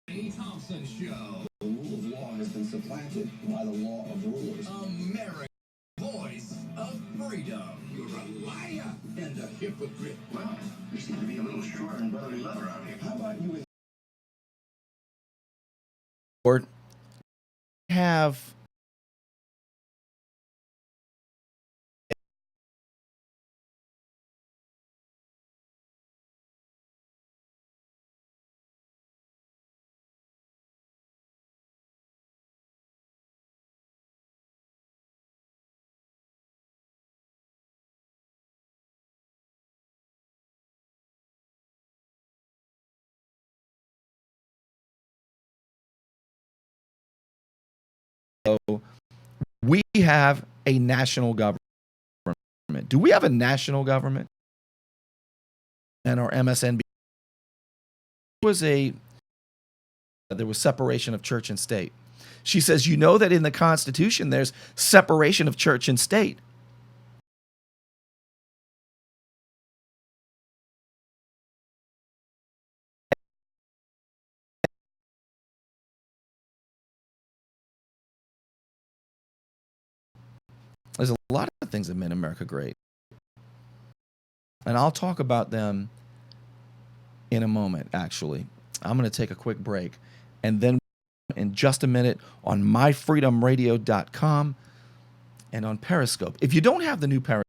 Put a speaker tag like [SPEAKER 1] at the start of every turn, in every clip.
[SPEAKER 1] Thompson Show. The rule of law has been supplanted by the law of rulers. America's voice of freedom. You're a liar and a hypocrite. Well, you seem to be a little short on brotherly love around here. How about you?
[SPEAKER 2] Or have we have a national government. Do we have a national government? And our MSNBC there was separation of church and state. She says, you know that in the Constitution there's separation of church and state. There's a lot of things that made America great. And I'll talk about them in a moment, actually. I'm going to take a quick break. And then in just a minute on myfreedomradio.com and on Periscope. If you don't have the new Periscope,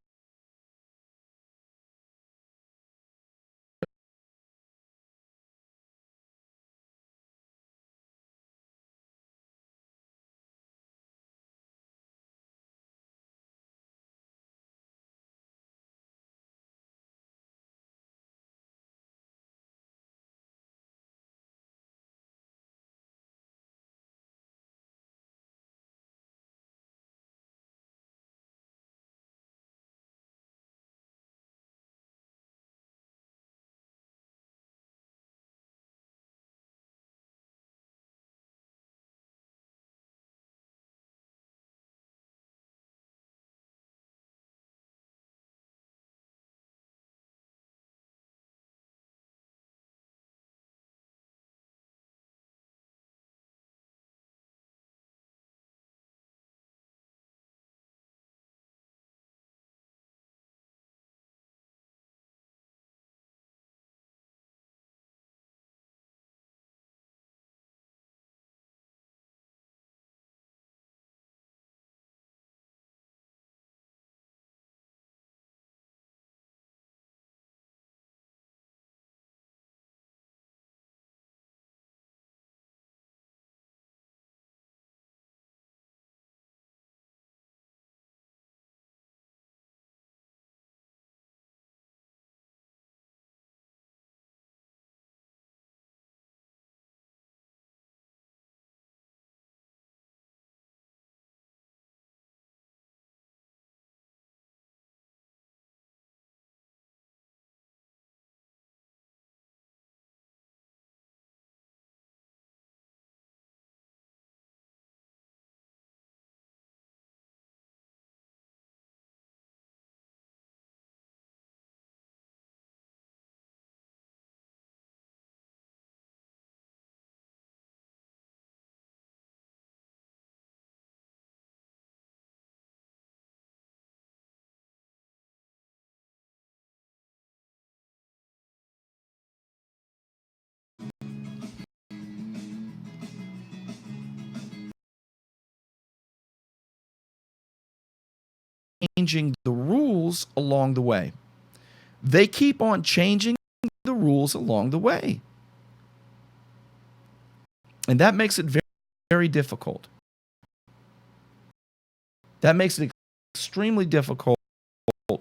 [SPEAKER 2] changing the rules along the way. They keep on changing the rules along the way. And that makes it very, very difficult. That makes it extremely difficult for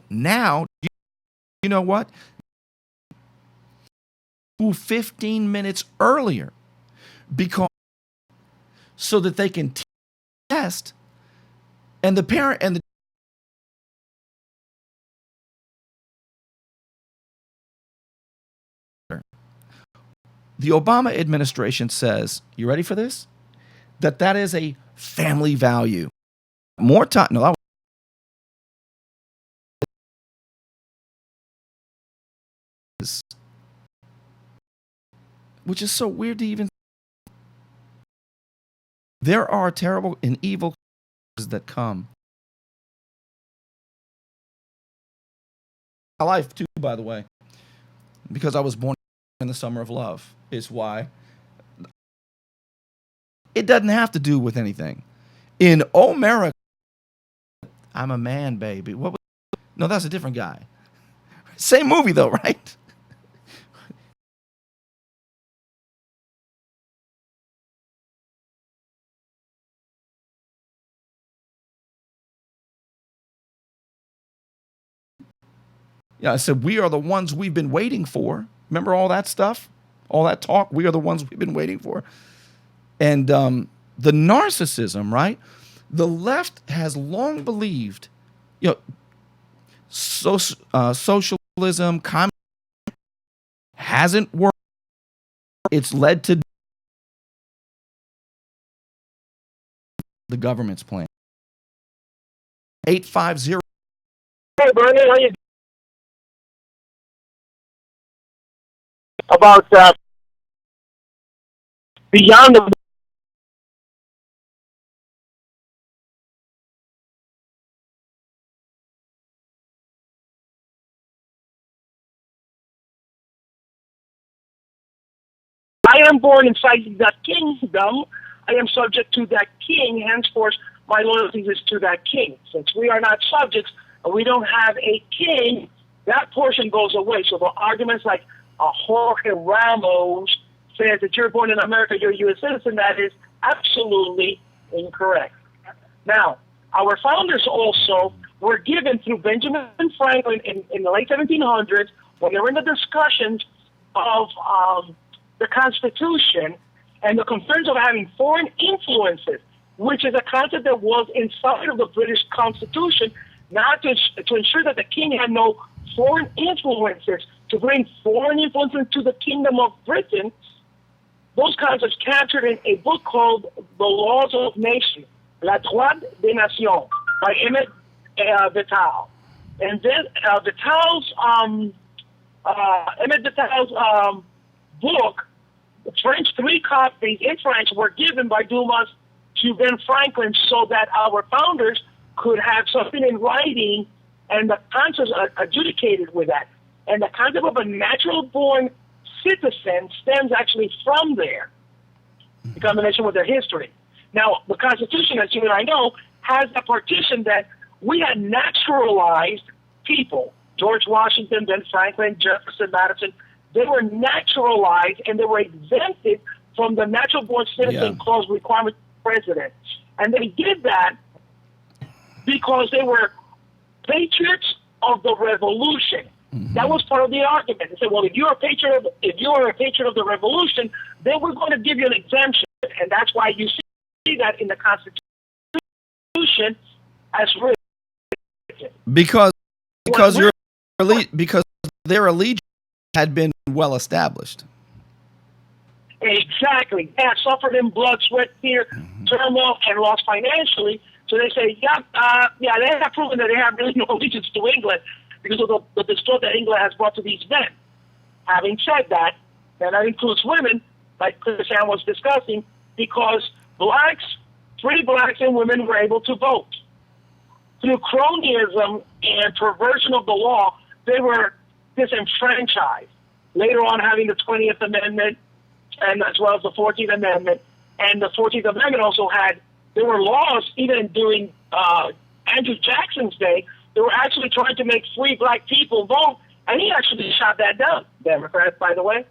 [SPEAKER 2] now. You know what? 15 minutes earlier, because so that they can test, and the parent and the Obama administration says, you ready for this? That is a family value. More time. No, which is so weird to even. There are terrible and evil that come. My life too, by the way, because I was born in the summer of love, is why. It doesn't have to do with anything. In America, I'm a man, baby. What? No, that's a different guy. Same movie though, right? Yeah, I said, we are the ones we've been waiting for. Remember all that stuff? All that talk? We are the ones we've been waiting for. And the narcissism, right? The left has long believed, socialism, communism hasn't worked. It's led to the government's plan. 850.
[SPEAKER 3] Hey, Burnie, how you about beyond the I am born inside that kingdom. I am subject to that king. Henceforth, my loyalty is to that king. Since we are not subjects and we don't have a king, that portion goes away. So the arguments like Jorge Ramos says that you're born in America, you're a U.S. citizen, that is absolutely incorrect. Now, our founders also were given through Benjamin Franklin in the late 1700s, when they were in the discussions of the Constitution and the concerns of having foreign influences, which is a concept that was inside of the British Constitution, not to ensure that the king had no foreign influences, to bring foreign influences to the Kingdom of Britain. Those concepts captured in a book called The Laws of Nations, La Droit des Nations, by Emmett Vital. And then Emmett Vital's book, the French, 3 copies in French were given by Dumas to Ben Franklin so that our founders could have something in writing and the concepts adjudicated with that. And the concept of a natural-born citizen stems actually from there, in combination with their history. Now, the Constitution, as you and I know, has a partition that we had naturalized people. George Washington, Ben Franklin, Jefferson, Madison, they were naturalized and they were exempted from the natural-born citizen clause requirement for president. And they did that because they were patriots of the revolution. Mm-hmm. That was part of the argument. They said, well, if you're a patriot of the revolution, then we're going to give you an exemption. And that's why you see that in the Constitution as written.
[SPEAKER 2] Because their allegiance had been well established.
[SPEAKER 3] Exactly. They had suffered in blood, sweat, fear, turmoil, and lost financially. So they say, they have proven that they have really no allegiance to England because of the discord that England has brought to these men. Having said that, and that includes women, like Christian was discussing, because free blacks and women were able to vote. Through cronyism and perversion of the law, they were disenfranchised. Later on, having the 20th Amendment, and as well as the 14th Amendment, and the 14th Amendment also there were laws even during Andrew Jackson's day. They were actually trying to make free black people vote, and he actually shot that down, Democrats, by the way,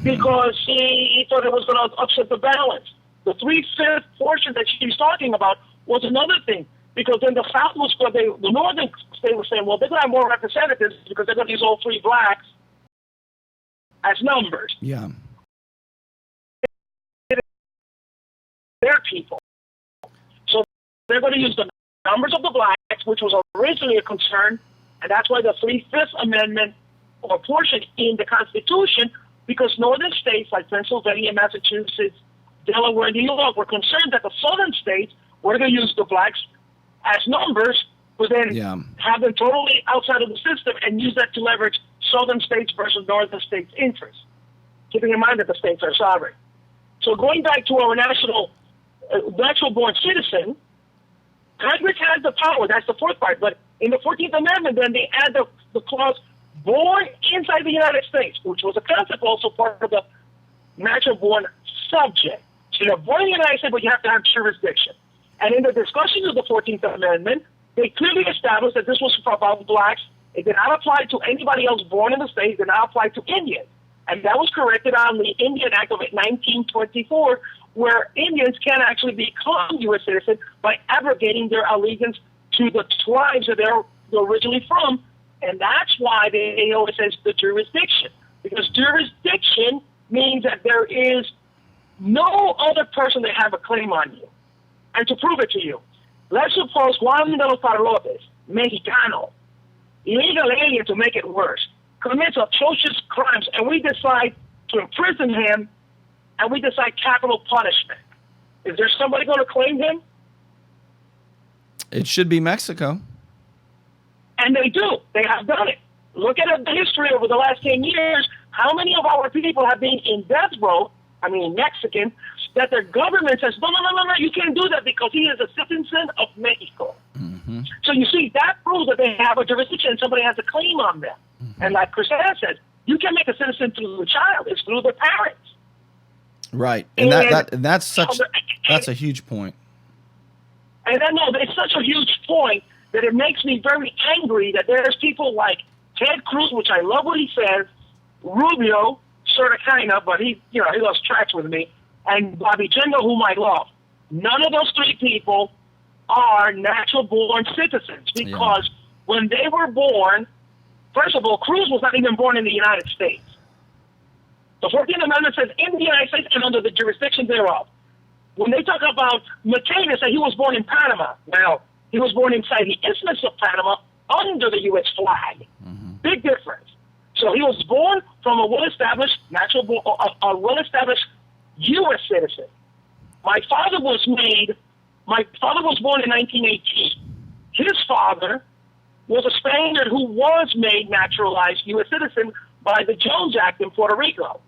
[SPEAKER 3] because he thought it was going to upset the balance. The 3/5 portion that she's talking about was another thing, because then the South was, the northern state was saying, well, they're going to have more representatives because they're going to use all free blacks as numbers.
[SPEAKER 2] Yeah.
[SPEAKER 3] Their people. So they're going to use the numbers of the blacks, which was originally a concern, and that's why the 3/5 Amendment or portion in the Constitution, because northern states like Pennsylvania, Massachusetts, Delaware, and New York were concerned that the southern states were going to use the blacks as numbers, but then have them totally outside of the system and use that to leverage southern states versus northern states' interests. keeping in mind that the states are sovereign. So going back to our natural born citizen, Congress has the power. That's the fourth part. But in the 14th Amendment, then they add the clause born inside the United States, which was a concept also part of the natural born subject. So you're born in the United States, but you have to have jurisdiction. And in the discussions of the 14th Amendment, they clearly established that this was about blacks. It did not apply to anybody else born in the state. It did not apply to Indians. And that was corrected on the Indian Act of 1924, where Indians can actually become U.S. citizens by abrogating their allegiance to the tribes that they're originally from. And that's why they always says the jurisdiction. Because jurisdiction means that there is no other person that have a claim on you. And to prove it to you, let's suppose Juan de los Carlotes, Mexicano, illegal alien to make it worse, commits atrocious crimes, and we decide to imprison him, and we decide capital punishment. Is there somebody going to claim him?
[SPEAKER 2] It should be Mexico.
[SPEAKER 3] And they do. They have done it. Look at the history over the last 10 years. How many of our people have been in death row, Mexican, that their government says, no, you can't do that because he is a citizen of Mexico.
[SPEAKER 2] Mm-hmm.
[SPEAKER 3] So you see, that proves that they have a jurisdiction and somebody has a claim on them. Mm-hmm. And like Chris said, you can make a citizen through the child. It's through the parents.
[SPEAKER 2] Right. And that's a huge point.
[SPEAKER 3] And I know it's such a huge point that it makes me very angry that there's people like Ted Cruz, which I love what he says, Rubio, sort of kind of, but he lost tracks with me, and Bobby Jindal, whom I love. None of those three people are natural-born citizens because when they were born, first of all, Cruz was not even born in the United States. The 14th Amendment says in the United States and under the jurisdiction thereof. When they talk about McCain, they say he was born in Panama. Well, he was born inside the Isthmus of Panama under the U.S. flag. Mm-hmm. Big difference. So he was born from a well-established well-established U.S. citizen. My father was born in 1918. His father was a Spaniard who was made naturalized U.S. citizen by the Jones Act in Puerto Rico.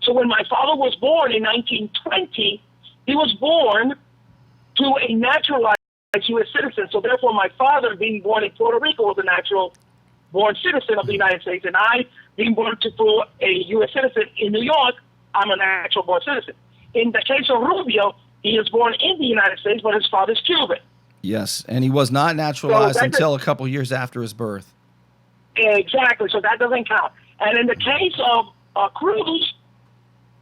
[SPEAKER 3] So when my father was born in 1920, he was born to a naturalized U.S. citizen. So therefore, my father, being born in Puerto Rico, was a natural-born citizen of the United States. And I, being born to a U.S. citizen in New York, I'm a natural-born citizen. In the case of Rubio, he is born in the United States, but his father's Cuban.
[SPEAKER 2] Yes, and he was not naturalized until a couple years after his birth.
[SPEAKER 3] Exactly, so that doesn't count. And in the case of Cruz,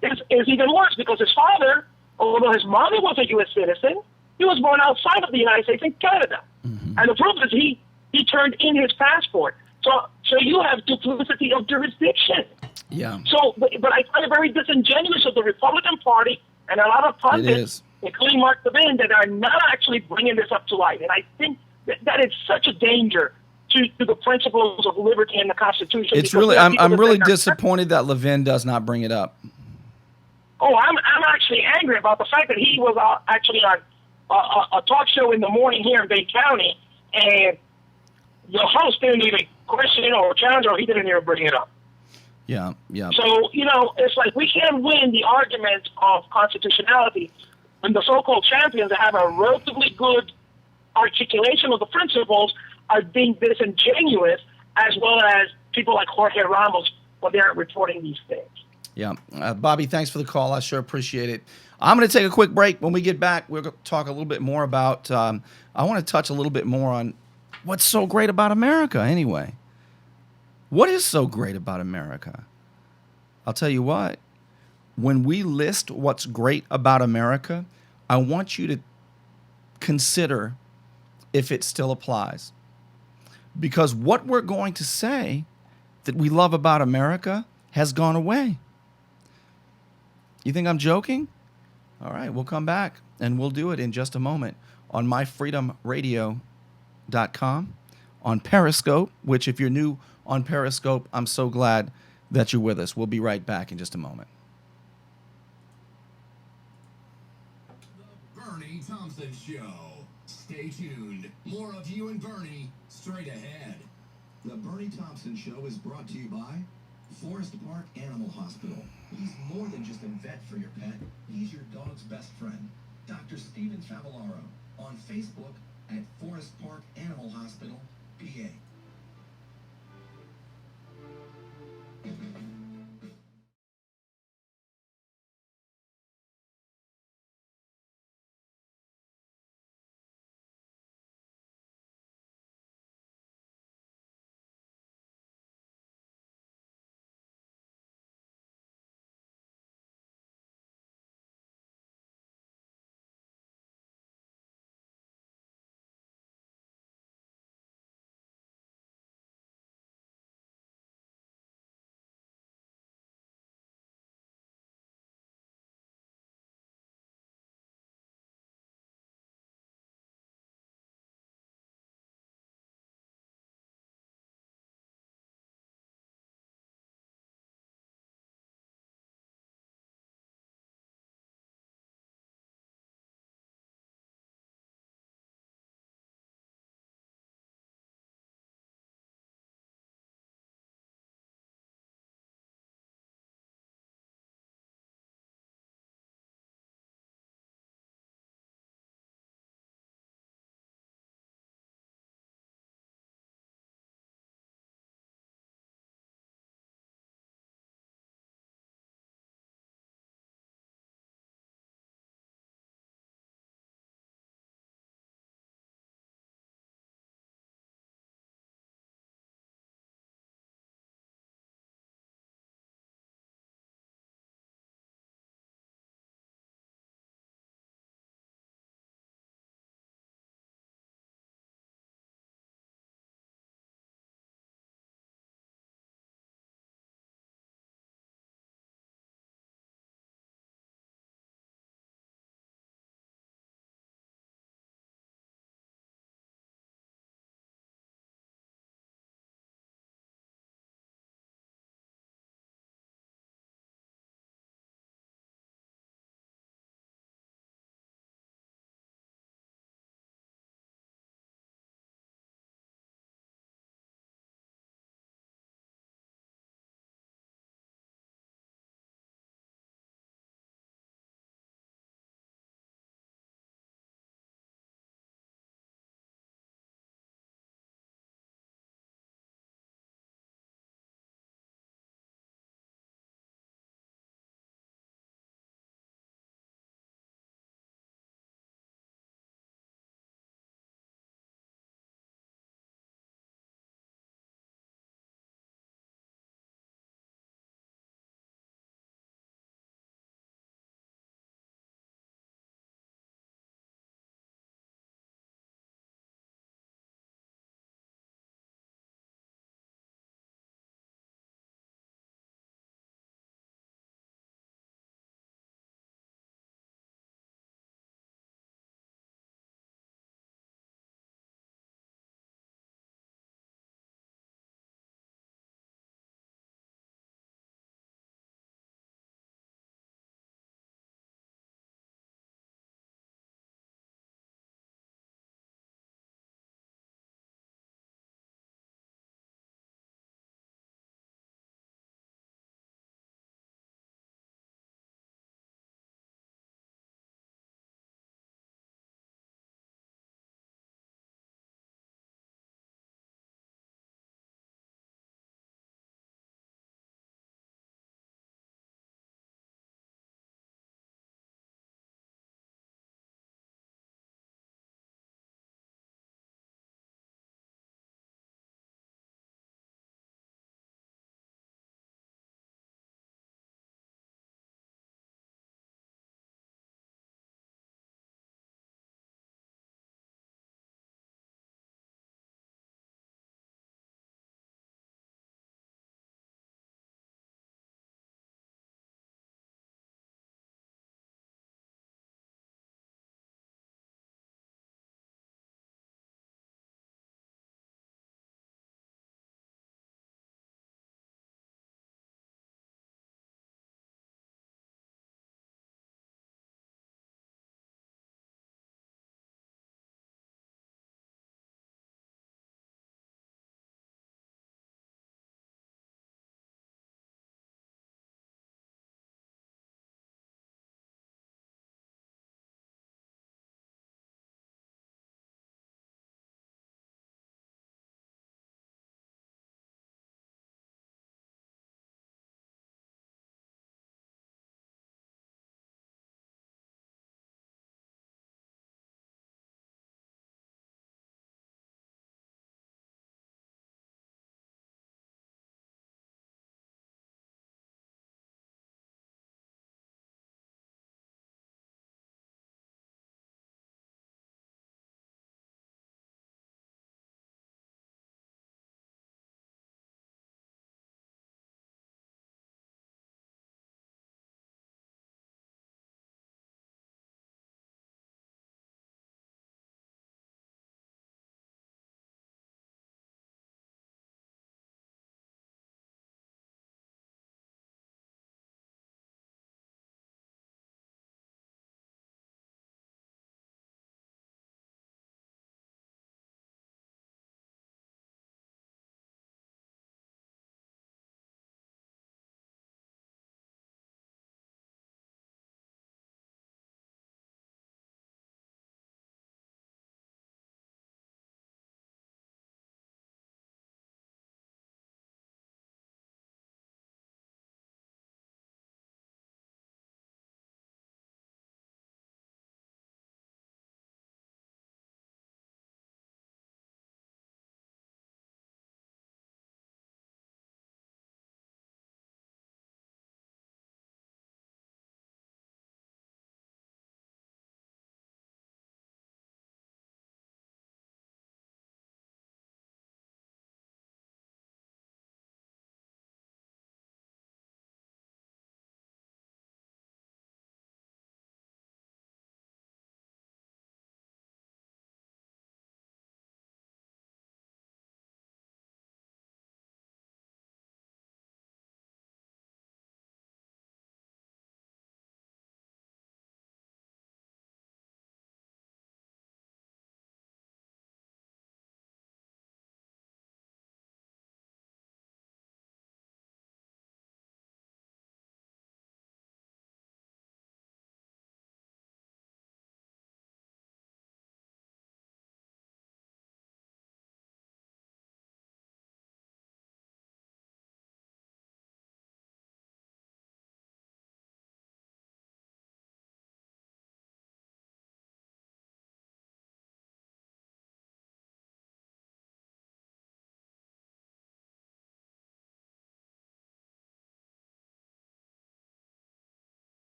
[SPEAKER 3] is even worse because his father, although his mother was a U.S. citizen, he was born outside of the United States in Canada. Mm-hmm. And the proof is he turned in his passport. So you have duplicity of jurisdiction.
[SPEAKER 2] Yeah.
[SPEAKER 3] So, but I find it very disingenuous of the Republican Party and a lot of pundits, including Mark Levin, that are not actually bringing this up to light. And I think that it's such a danger to the principles of liberty and the Constitution.
[SPEAKER 2] It's really, I'm really disappointed that Levin does not bring it up.
[SPEAKER 3] Oh, I'm actually angry about the fact that he was actually on a talk show in the morning here in Bay County, and the host didn't even question it or challenge it, or he didn't even bring it up.
[SPEAKER 2] Yeah.
[SPEAKER 3] So, it's like we can't win the argument of constitutionality when the so-called champions that have a relatively good articulation of the principles are being disingenuous, as well as people like Jorge Ramos when they're reporting these things.
[SPEAKER 2] Yeah. Bobby, thanks for the call. I sure appreciate it. I'm going to take a quick break. When we get back, we're going to talk a little bit more about, I want to touch a little bit more on what's so great about America anyway. What is so great about America? I'll tell you what. When we list what's great about America, I want you to consider if it still applies. Because what we're going to say that we love about America has gone away. You think I'm joking? All right, we'll come back and we'll do it in just a moment on myfreedomradio.com, on Periscope, which if you're new on Periscope, I'm so glad that you're with us. We'll be right back in just a moment.
[SPEAKER 1] The Burnie Thompson Show. Stay tuned. More of you and Burnie straight ahead. The Burnie Thompson Show is brought to you by Forest Park Animal Hospital. He's more than just a vet for your pet. He's your dog's best friend. Dr. Steven Favallaro on Facebook at Forest Park Animal Hospital, PA.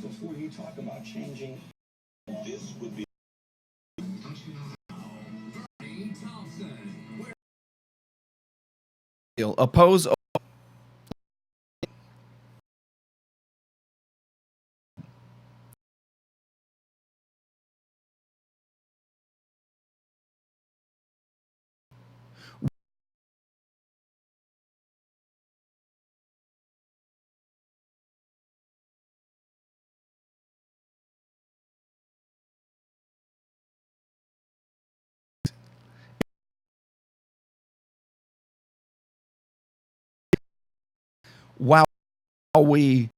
[SPEAKER 1] before you talk about changing. This would be Burnie Thompson.
[SPEAKER 2] Oppose. While we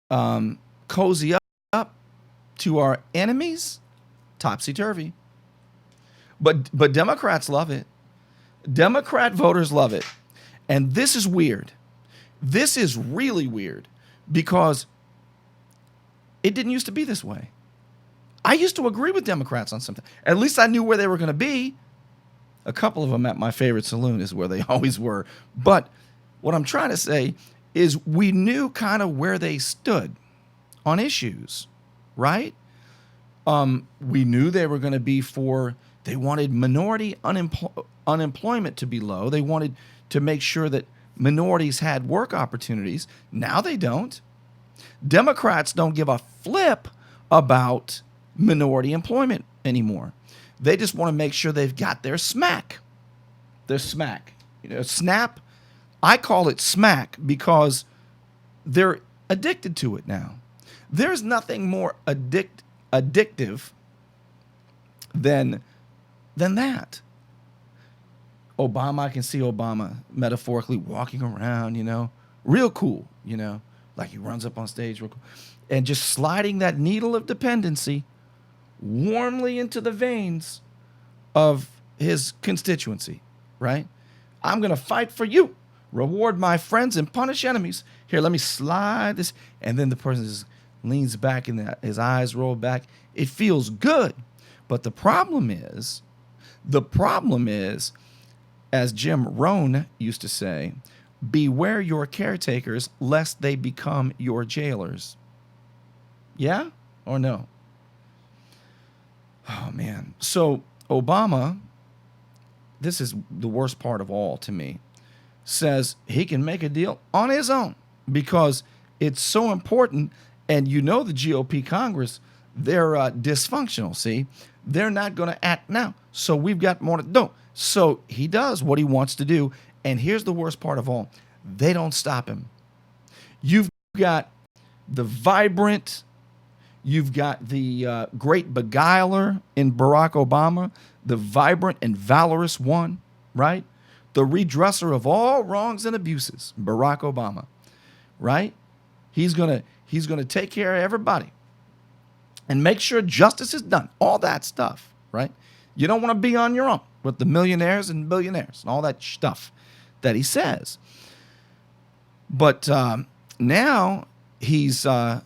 [SPEAKER 2] cozy up to our enemies, topsy-turvy. But Democrats love it. Democrat voters love it. And this is weird. This is really weird because it didn't used to be this way. I used to agree with Democrats on something. At least I knew where they were going to be. A couple of them at my favorite saloon is where they always were. But what I'm trying to say is we knew kind of where they stood on issues, right? We knew they were going to be they wanted minority unemployment to be low. They wanted to make sure that minorities had work opportunities. Now they don't. Democrats don't give a flip about minority employment anymore. They just want to make sure they've got their smack. Their smack. SNAP. I call it smack because they're addicted to it now. There's nothing more addictive than that. Obama, I can see Obama metaphorically walking around, real cool, like he runs up on stage real cool, and just sliding that needle of dependency warmly into the veins of his constituency, right? I'm going to fight for you. Reward my friends and punish enemies. Here, let me slide this. And then the person just leans back and his eyes roll back. It feels good. But the problem is, as Jim Rohn used to say, beware your caretakers lest they become your jailers. Yeah or no? Oh, man. So Obama, this is the worst part of all to me, says he can make a deal on his own because it's so important. And the GOP Congress, they're dysfunctional, see? They're not going to act now. So we've got more to do. So he does what he wants to do. And here's the worst part of all. They don't stop him. You've got the vibrant, you've got the great beguiler in Barack Obama, the vibrant and valorous one, right? The redresser of all wrongs and abuses, Barack Obama, right? He's gonna take care of everybody and make sure justice is done. All that stuff, right? You don't want to be on your own with the millionaires and billionaires and all that stuff that he says. But now he's and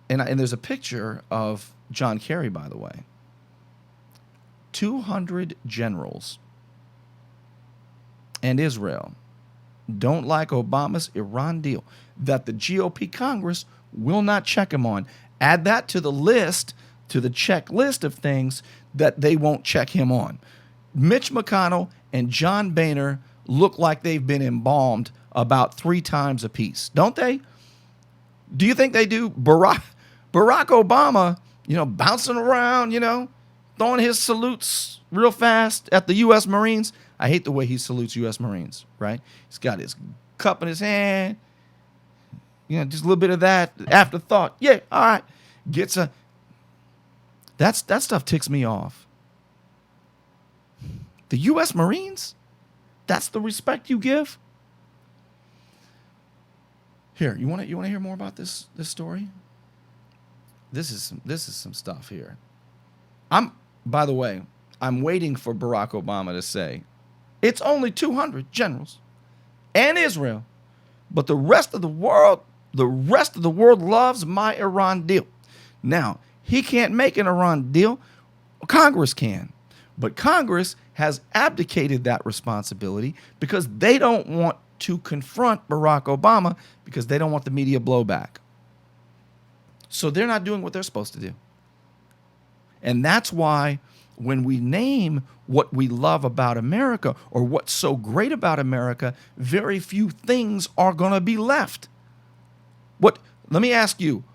[SPEAKER 2] there's a picture of John Kerry, by the way. 200 generals and Israel don't like Obama's Iran deal that the GOP Congress will not check him on. Add that to the list, to the checklist of things that they won't check him on. Mitch McConnell and John Boehner look like they've been embalmed about 3 times apiece, don't they? Do you think they do? Barack Obama, bouncing around, throwing his salutes real fast at the U.S. Marines. I hate the way he salutes U.S. Marines, right? He's got his cup in his hand, just a little bit of that afterthought. Yeah, all right. That stuff ticks me off. The U.S. Marines? That's the respect you give? Here, you want to hear more about this story? This is some stuff here. By the way, I'm waiting for Barack Obama to say, it's only 200 generals and Israel, but the rest of the world loves my Iran deal. Now, he can't make an Iran deal. Congress can. But Congress has abdicated that responsibility because they don't want to confront Barack Obama because they don't want the media blowback. So they're not doing what they're supposed to do. And that's why when we name what we love about America or what's so great about America, very few things are going to be left. Let me ask you,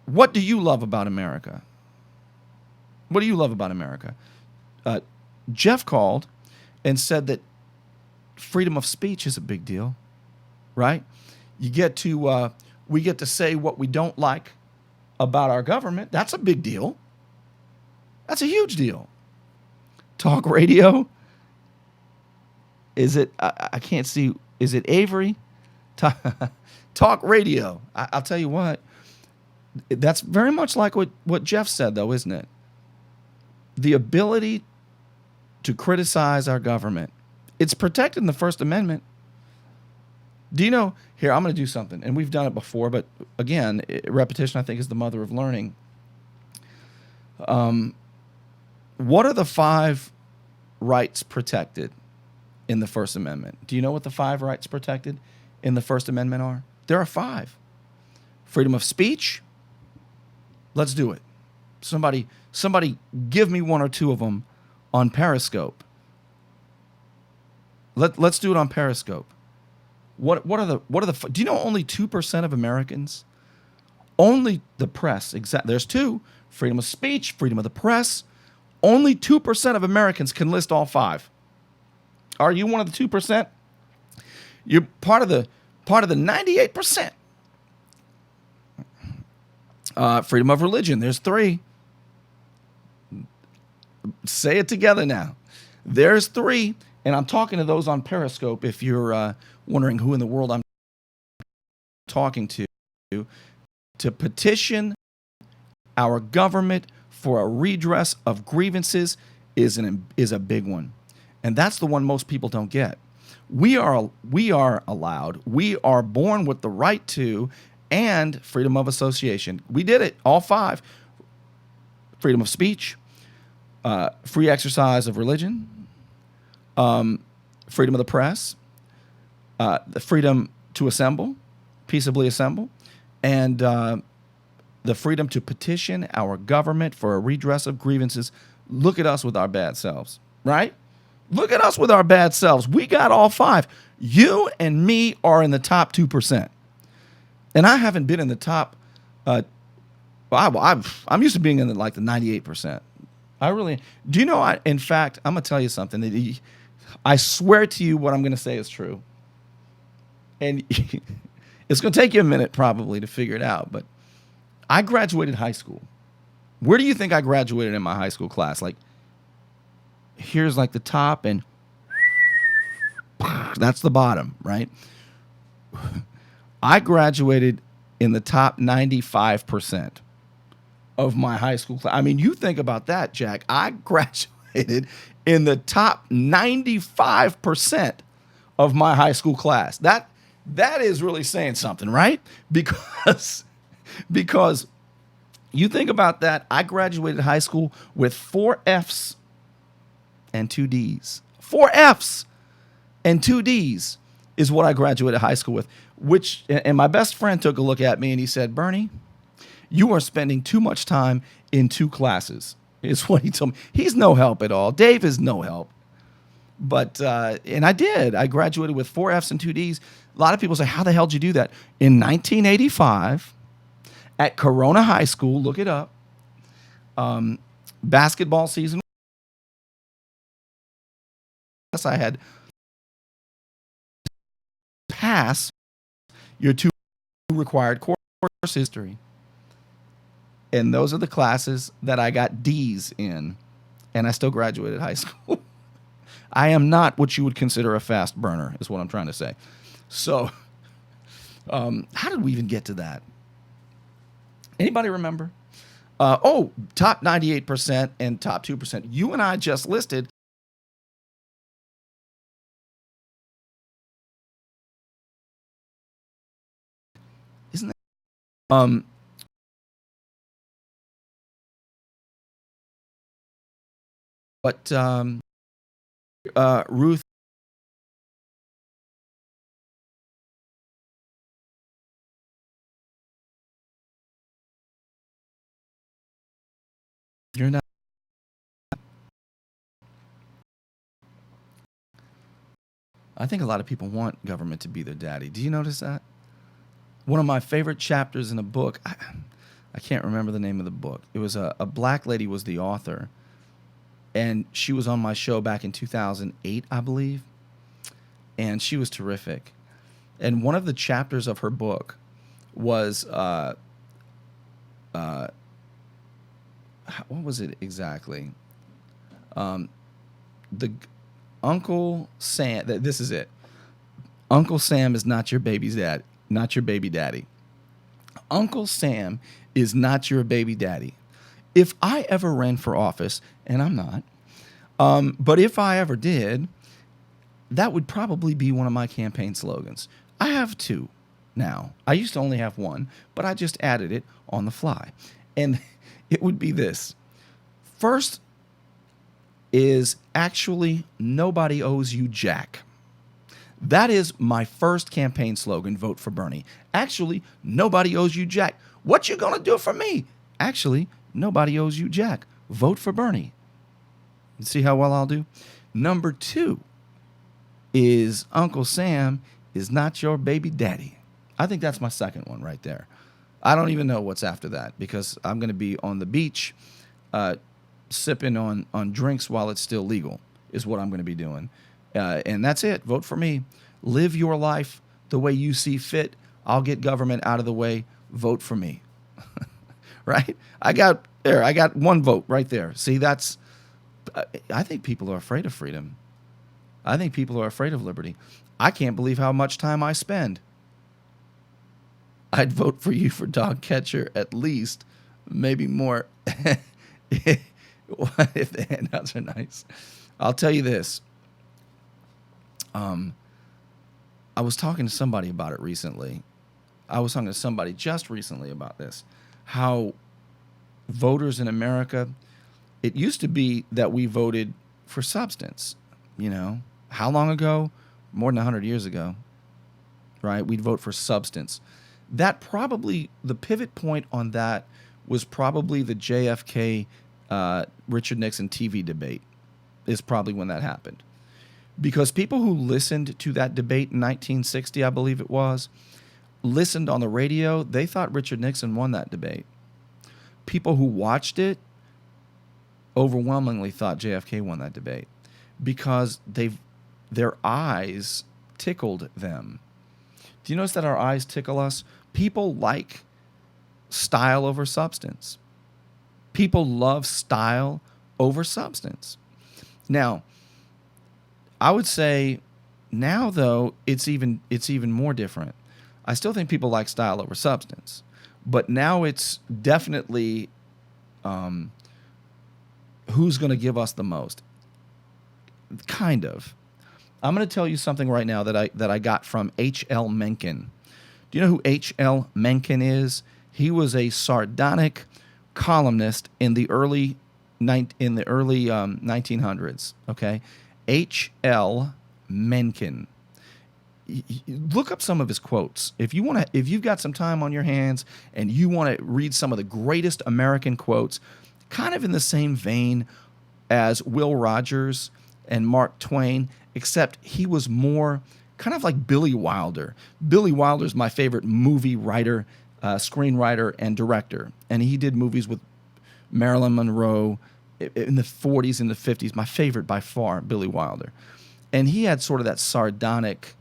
[SPEAKER 2] what do you love about America? What do you love about America? Jeff called and said that freedom of speech is a big deal, right? We get to say what we don't like about our government. That's a big deal. That's a huge deal. Talk radio. Is it? I can't see. Is it Avery? Talk radio. I'll tell you what. That's very much like what Jeff said, though, isn't it? The ability to criticize our government. It's protected in the First Amendment. Do you know? Here, I'm going to do something, and we've done it before, but again, repetition, I think, is the mother of learning. What are the 5 rights protected in the First Amendment? Do you know what the 5 rights protected in the First Amendment are? There are 5. Freedom of speech. Let's do it. Somebody give me 1 or 2 of them on Periscope. Let's do it on Periscope. What are the do you know only 2% of Americans, only the press, there's 2, freedom of speech, freedom of the press, only 2% of Americans can list all 5. Are you one of the 2%? You're part of the 98%. Freedom of religion, there's 3. Say it together now. There's 3, and I'm talking to those on Periscope if you're wondering who in the world I'm talking to petition our government for a redress of grievances is a big one. And that's the one most people don't get. We are allowed, we are born with the right to, and freedom of association. We did it, all 5. Freedom of speech, free exercise of religion, freedom of the press, the freedom to assemble, peaceably assemble, and the freedom to petition our government for a redress of grievances. Look at us with our bad selves, right? Look at us with our bad selves. We got all 5. You and me are in the top 2%. And I haven't been in the top, I'm used to being in the 98%. I really, do you know, in fact, I'm going to tell you something. I swear to you what I'm going to say is true. And it's going to take you a minute probably to figure it out, but I graduated high school. Where do you think I graduated in my high school class? Here's the top, and that's the bottom, right? I graduated in the top 95% of my high school class. I mean, you think about that, Jack. I graduated in the top 95% of my high school class. That is really saying something, right? Because you think about that. I graduated high school with 4 Fs and 2 Ds. 4 Fs and 2 Ds is what I graduated high school with. And my best friend took a look at me and he said, Burnie, you are spending too much time in 2 classes, is what he told me. He's no help at all. Dave is no help. But, and I did. I graduated with 4 Fs and 2 Ds. A lot of people say, how the hell did you do that? In 1985, at Corona High School, look it up, basketball season. I had pass your 2 required course history. And those are the classes that I got D's in, and I still graduated high school. I am not what you would consider a fast burner, is what I'm trying to say. So, how did we even get to that? Anybody remember? Top 98% and top 2%. You and I just listed. Isn't that? But Ruth You're not. I think a lot of people want government to be their daddy. Do you notice that? One of my favorite chapters in a book, I can't remember the name of the book. It was a black lady was the author, and she was on my show back in 2008, I believe, and she was terrific. And one of the chapters of her book was, what was it exactly? The Uncle Sam. This is it. Uncle Sam is not your baby's dad, not your baby daddy. Uncle Sam is not your baby daddy. If I ever ran for office, and I'm not, but if I ever did, that would probably be one of my campaign slogans. I have two now. I used to only have one, but I just added it on the fly. And it would be this. First is actually nobody owes you jack. That is my first campaign slogan, vote for Burnie. Actually, nobody owes you jack. What you gonna do for me? Actually, nobody owes you jack. Vote for Burnie. See how well I'll do? Number two is Uncle Sam is not your baby daddy. I think that's my second one right there. I don't even know what's after that because I'm going to be on the beach sipping on drinks while it's still legal is what I'm going to be doing. And that's it. Vote for me. Live your life the way you see fit. I'll get government out of the way. Vote for me. Right? I got one vote right there. See, that's I think people are afraid of freedom. I think people are afraid of liberty. I can't believe how much time I spend. I'd vote for you for dog catcher at least, maybe more. If the handouts are nice. I'll tell you this. I was talking to somebody about it recently. I was talking to somebody just recently about this. How voters in America, it used to be that we voted for substance. You know, how long ago? More than 100 years ago, right? We'd vote for substance. That probably, the pivot point on that was probably the JFK, Richard Nixon TV debate is probably when that happened. Because people who listened to that debate in 1960, I believe it was, listened on the radio, they thought Richard Nixon won that debate. People who watched it overwhelmingly thought JFK won that debate because their eyes tickled them. Do you notice that our eyes tickle us? People like style over substance. People love style over substance. Now, I would say now, though, it's even more different. I still think people like style over substance, but now it's definitely who's going to give us the most. Kind of. I'm going to tell you something right now that I got from H.L. Mencken. Do you know who H.L. Mencken is? He was a sardonic columnist in the early 1900s. Okay, H.L. Mencken. Look up some of his quotes if you want to. If you've got some time on your hands and you want to read some of the greatest American quotes, kind of in the same vein as Will Rogers and Mark Twain, except he was more kind of like Billy Wilder. Billy Wilder is my favorite movie writer, screenwriter, and director. And he did movies with Marilyn Monroe in the 40s and the 50s. My favorite by far, Billy Wilder. And he had sort of that sardonic,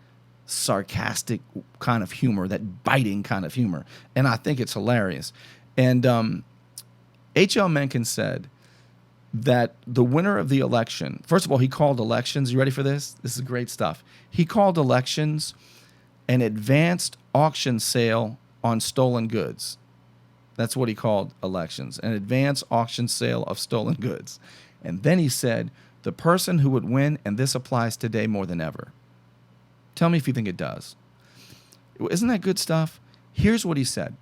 [SPEAKER 2] sarcastic kind of humor, that biting kind of humor. And I think it's hilarious. And H.L. Mencken said that the winner of the election, first of all, he called elections, you ready for this? This is great stuff. He called elections an advanced auction sale on stolen goods. That's what he called elections, an advanced auction sale of stolen goods. And then he said, the person who would win, and this applies today more than ever. Tell me if you think it does. Isn't that good stuff? Here's what he said.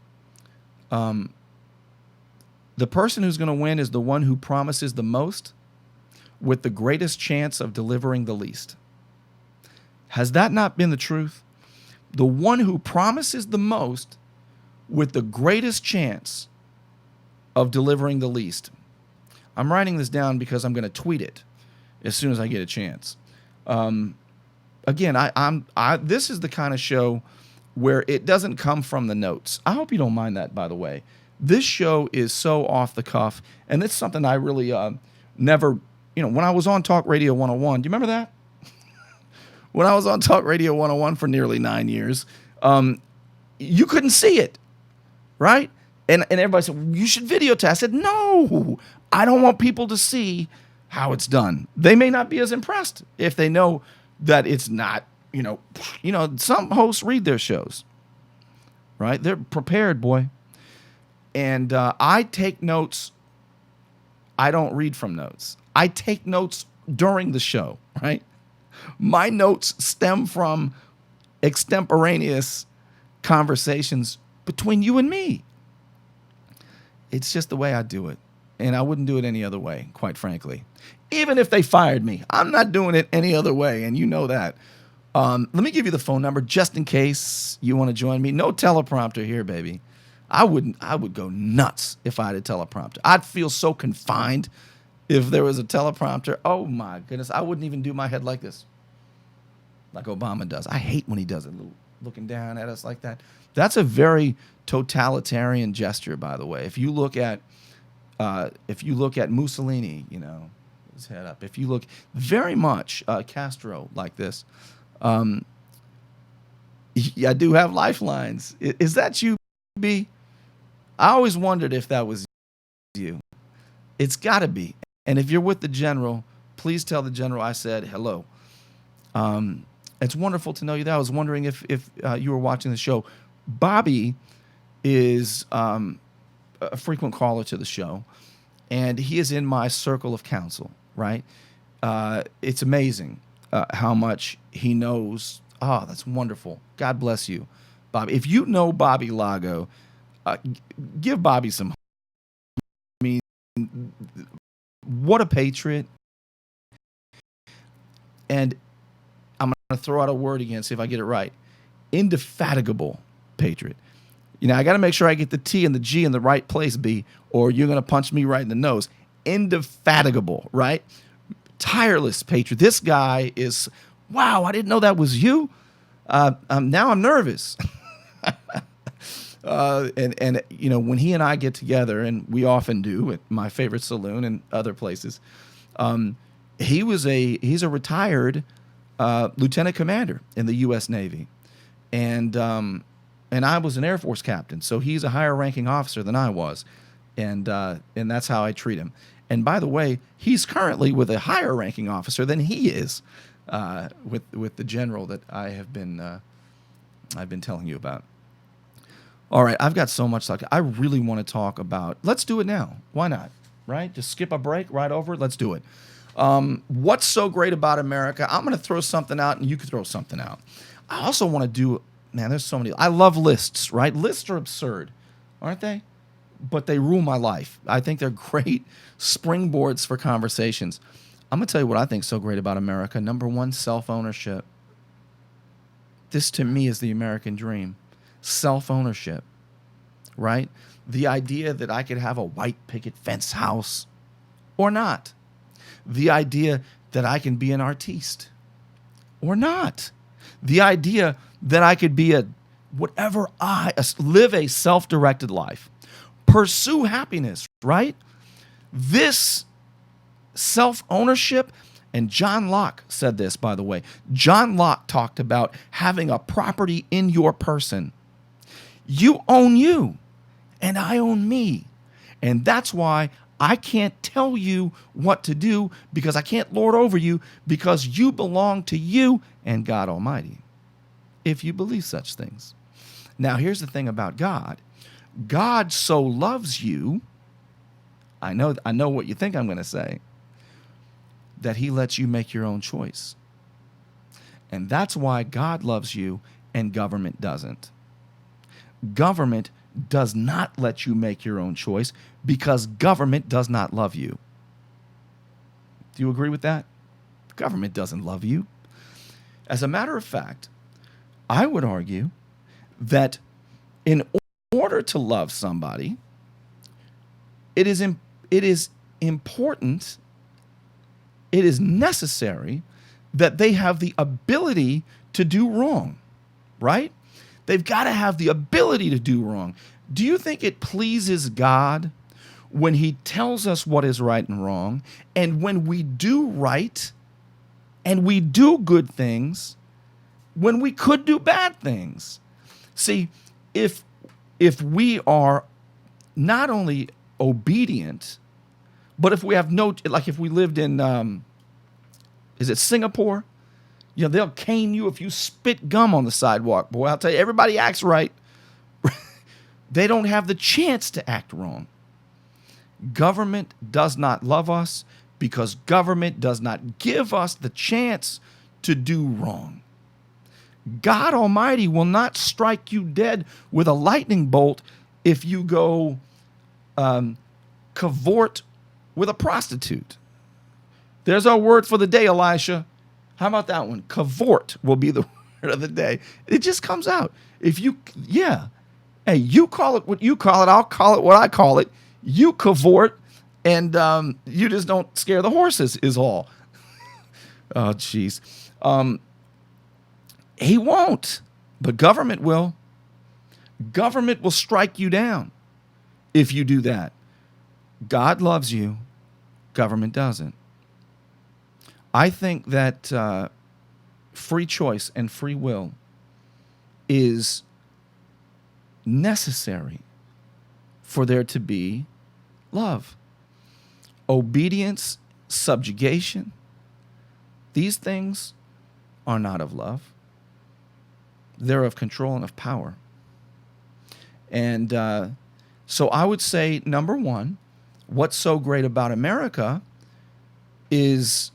[SPEAKER 2] The person who's going to win is the one who promises the most with the greatest chance of delivering the least. Has that not been the truth? The one who promises the most with the greatest chance of delivering the least. I'm writing this down because I'm going to tweet it as soon as I get a chance. Again, this is the kind of show where it doesn't come from the notes. I hope you don't mind that, by the way. This show is so off the cuff, and it's something I really never, when I was on Talk Radio 101, do you remember that? When I was on Talk Radio 101 for nearly 9 years, you couldn't see it, right? And everybody said, you should videotape. I said, no, I don't want people to see how it's done. They may not be as impressed if they know that it's not, some hosts read their shows, right? They're prepared, boy. And I take notes. I don't read from notes. I take notes during the show, right? My notes stem from extemporaneous conversations between you and me. It's just the way I do it. And I wouldn't do it any other way, quite frankly. Even if they fired me, I'm not doing it any other way, and you know that. Let me give you the phone number just in case you want to join me. No teleprompter here, baby. I would go nuts if I had a teleprompter. I'd feel so confined if there was a teleprompter. Oh, my goodness. I wouldn't even do my head like this, like Obama does. I hate when he does it, looking down at us like that. That's a very totalitarian gesture, by the way. If you look at Mussolini, his head up. If you look very much Castro like this, I do have lifelines. Is that you, B? I always wondered if that was you. It's got to be. And if you're with the general, please tell the general I said hello. It's wonderful to know you there. I was wondering if you were watching the show. Bobby is a frequent caller to the show, and he is in my circle of counsel, right? It's amazing how much he knows. Oh, that's wonderful. God bless you, Bobby. If you know Bobby Lago, give Bobby some. I mean, what a patriot. And I'm going to throw out a word again, see if I get it right. Indefatigable patriot. I got to make sure I get the T and the G in the right place, B, or you're going to punch me right in the nose. Indefatigable, right? Tireless patriot. This guy is, wow, I didn't know that was you. Now I'm nervous. And when he and I get together, and we often do at my favorite saloon and other places, he's a retired lieutenant commander in the U.S. Navy, and I was an Air Force captain, so he's a higher ranking officer than I was, and that's how I treat him. And by the way, he's currently with a higher ranking officer than he is, with the general that I've been telling you about. All right, I've got so much talk. I really want to talk about. Let's do it now. Why not? Right? Just skip a break right over it. Let's do it. What's so great about America? I'm going to throw something out, and you can throw something out. I also want to do. Man, there's so many. I love lists. Right? Lists are absurd, aren't they? But they rule my life. I think they're great springboards for conversations. I'm going to tell you what I think is so great about America. Number one, self-ownership. This, to me, is the American dream. Self-ownership, right? The idea that I could have a white picket fence house or not. The idea that I can be an artiste or not. The idea that I could be live a self-directed life. Pursue happiness, right? This self-ownership, and John Locke said this, by the way. John Locke talked about having a property in your person. You own you, and I own me. And that's why I can't tell you what to do, because I can't lord over you, because you belong to you and God Almighty, if you believe such things. Now, here's the thing about God. God so loves you, I know what you think I'm going to say, that he lets you make your own choice. And that's why God loves you and government doesn't. Government does not let you make your own choice because government does not love you. Do you agree with that? Government doesn't love you. As a matter of fact, I would argue that in order to love somebody, it is important, it is necessary that they have the ability to do wrong, right? They've got to have the ability to do wrong. Do you think it pleases God when he tells us what is right and wrong, and when we do right and we do good things, when we could do bad things? See, if we are not only obedient, but if we have no, like if we lived in, is it Singapore? You know, they'll cane you if you spit gum on the sidewalk. Boy, I'll tell you, everybody acts right. They don't have the chance to act wrong. Government does not love us because government does not give us the chance to do wrong. God Almighty will not strike you dead with a lightning bolt if you go cavort with a prostitute. There's our word for the day, Elisha. How about that one? Cavort will be the word of the day. It just comes out. If you, yeah. Hey, you call it what you call it. I'll call it what I call it. You cavort, and you just don't scare the horses is all. Oh, jeez. He won't, but government will. Government will strike you down if you do that. God loves you. Government doesn't. I think that free choice and free will is necessary for there to be love. Obedience, subjugation, these things are not of love. They're of control and of power. And so I would say, number one, what's so great about America is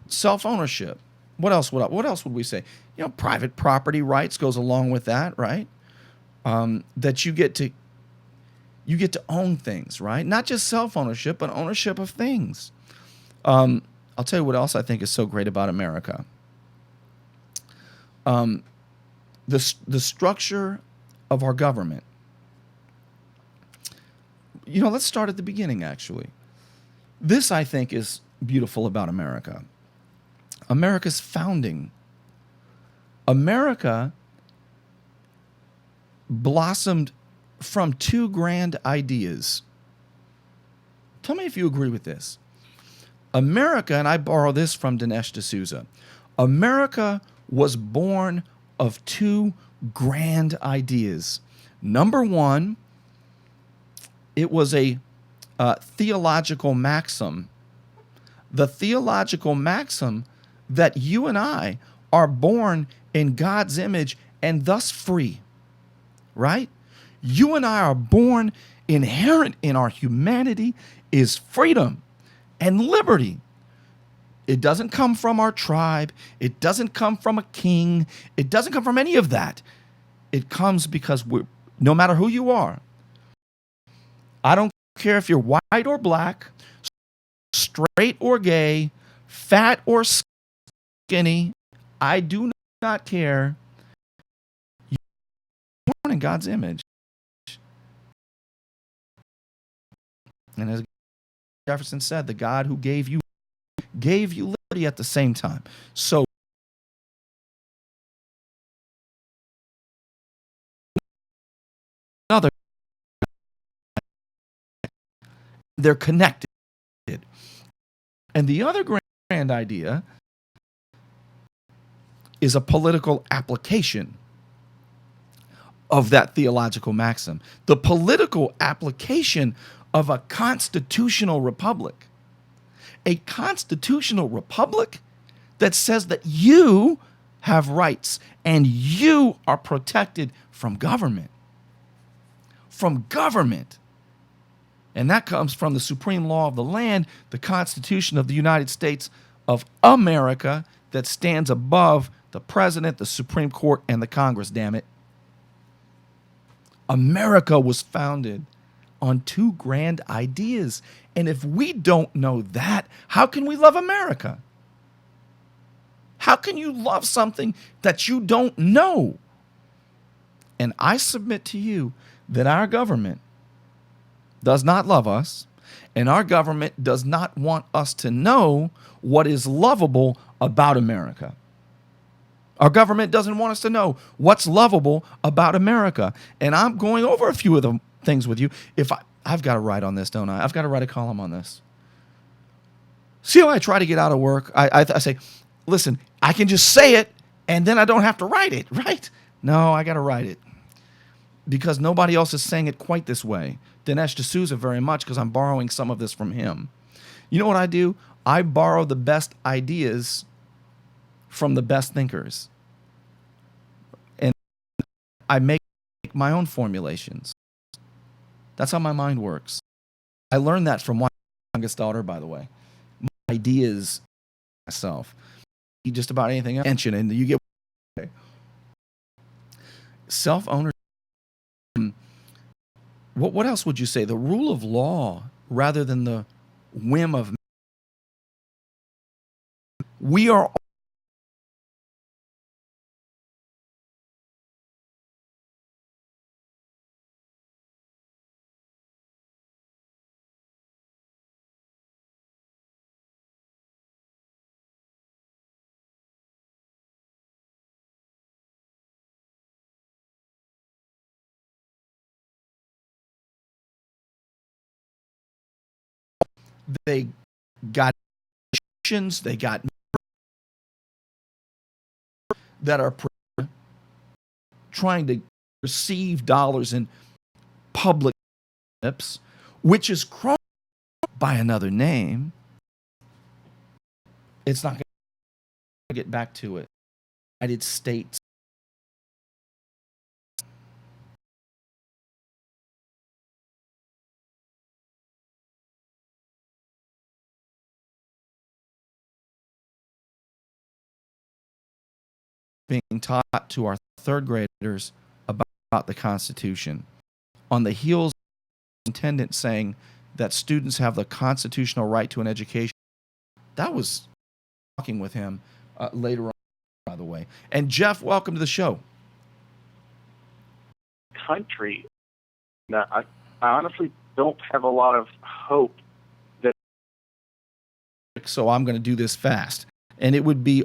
[SPEAKER 2] self-ownership. What else would we say? You know, private property rights goes along with that, right? That you get to own things, right? Not just self-ownership, but ownership of things. I'll tell you what else I think is so great about America. The structure of our government. You know, let's start at the beginning, actually. This, I think, is beautiful about America. America's founding. America blossomed from two grand ideas. Tell me if you agree with this. America, and I borrow this from Dinesh D'Souza, America was born of two grand ideas. Number one, it was a theological maxim. The theological maxim that you and I are born in God's image and thus free, right? You and I are born, inherent in our humanity is freedom and liberty. It doesn't come from our tribe. It doesn't come from a king. It doesn't come from any of that. It comes because no matter who you are, I don't care if you're white or black, straight or gay, fat or skinny, I do not care. You're born in God's image. And as Jefferson said, the God who gave you liberty at the same time. So another, they're connected. And the other grand idea is a political application of that theological maxim. The political application of a constitutional republic. A constitutional republic that says that you have rights and you are protected from government. From government. And that comes from the supreme law of the land, the Constitution of the United States of America, that stands above the president, the Supreme Court, and the Congress, damn it. America was founded on two grand ideas. And if we don't know that, how can we love America? How can you love something that you don't know? And I submit to you that our government does not love us, And our government does not want us to know what is lovable about America. Our government doesn't want us to know what's lovable about America. And I'm going over a few of the things with you. I've got to write on this, don't I? I've got to write a column on this. See how I try to get out of work? I say, listen, I can just say it, and then I don't have to write it, right? No, I got to write it. Because nobody else is saying it quite this way. Dinesh D'Souza very much, because I'm borrowing some of this from him. You know what I do? I borrow the best ideas from the best thinkers. And I make my own formulations. That's how my mind works. I learned that from my youngest daughter, by the way. My ideas myself. Just about anything else. And you get self-ownership. What else would you say? The rule of law rather than the whim of. We are they got they got that are trying to receive dollars in public tips, which is crossed by another name. It's not going to get back to it. United States. Being taught to our third graders about the Constitution. On the heels of the superintendent saying that students have the constitutional right to an education. That was talking with him later on, by the way. And Jeff, welcome to the show.
[SPEAKER 4] Country. Now, I honestly don't have a lot of hope that.
[SPEAKER 2] So I'm going to do this fast. And it would be